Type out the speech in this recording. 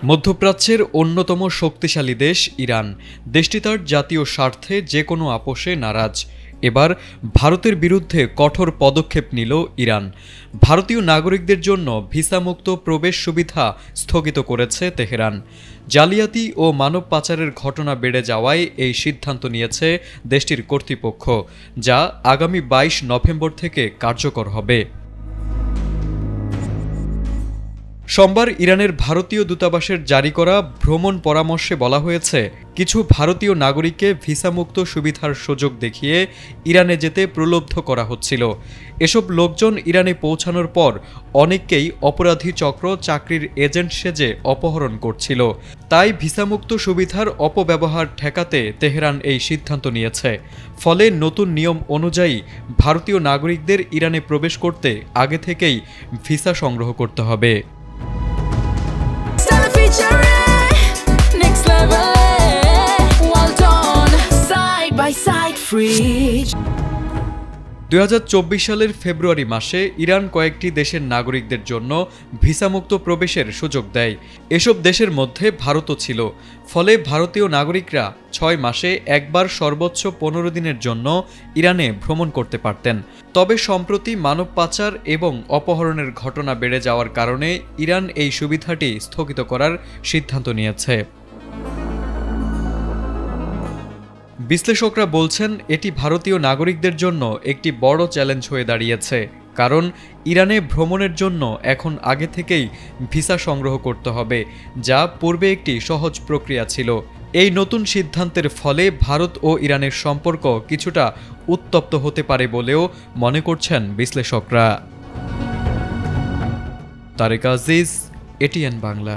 মধ্যপ্রাচ্যের অন্যতম শক্তিশালী দেশ ইরান। দেশটি তার জাতীয় স্বার্থে যে কোনো আপোষে নারাজ। এবার ভারতের বিরুদ্ধে কঠোর পদক্ষেপ নিল ইরান। ভারতীয় নাগরিকদের জন্য ভিসামুক্ত প্রবেশ সুবিধা স্থগিত করেছে তেহরান। জালিয়াতি ও মানব পাচারের ঘটনা বেড়ে যাওয়ায় এই সিদ্ধান্ত নিয়েছে দেশটির কর্তৃপক্ষ, যা আগামী 22 নভেম্বর থেকে কার্যকর হবে। সোমবার ইরানের ভারতীয় দূতাবাসের জারি করা ভ্রমণ পরামর্শে বলা হয়েছে, কিছু ভারতীয় নাগরিককে ভিসামুক্ত সুবিধার সুযোগ দেখিয়ে ইরানে যেতে প্রলুব্ধ করা হচ্ছিল। এসব লোকজন ইরানে পৌঁছানোর পর অনেককেই অপরাধী চক্র চাকরির এজেন্ট সেজে অপহরণ করছিল। তাই ভিসামুক্ত সুবিধার অপব্যবহার ঠেকাতে তেহরান এই সিদ্ধান্ত নিয়েছে। ফলে নতুন নিয়ম অনুযায়ী ভারতীয় নাগরিকদের ইরানে প্রবেশ করতে আগে থেকেই ভিসা সংগ্রহ করতে হবে। Next level, well done, side by side fridge. 2024 সালের ফেব্রুয়ারি মাসে ইরান কয়েকটি দেশের নাগরিকদের জন্য ভিসামুক্ত প্রবেশের সুযোগ দেয়। এসব দেশের মধ্যে ভারতও ছিল। ফলে ভারতীয় নাগরিকরা 6 মাসে একবার সর্বোচ্চ 15 দিনের জন্য ইরানে ভ্রমণ করতে পারতেন। তবে সম্প্রতি মানব পাচার এবং অপহরণের ঘটনা বেড়ে যাওয়ার কারণে ইরান এই সুবিধাটি স্থগিত করার সিদ্ধান্ত নিয়েছে। বিশ্লেষকরা বলছেন, এটি ভারতীয় নাগরিকদের জন্য একটি বড় চ্যালেঞ্জ হয়ে দাঁড়িয়েছে, কারণ ইরানে ভ্রমণের জন্য এখন আগে থেকেই ভিসা সংগ্রহ করতে হবে, যা পূর্বে একটি সহজ প্রক্রিয়া ছিল। এই নতুন সিদ্ধান্তের ফলে ভারত ও ইরানের সম্পর্ক কিছুটা উত্তপ্ত হতে পারে বলেও মনে করছেন বিশ্লেষকরা। তারেক আজিজ, এটিএন বাংলা।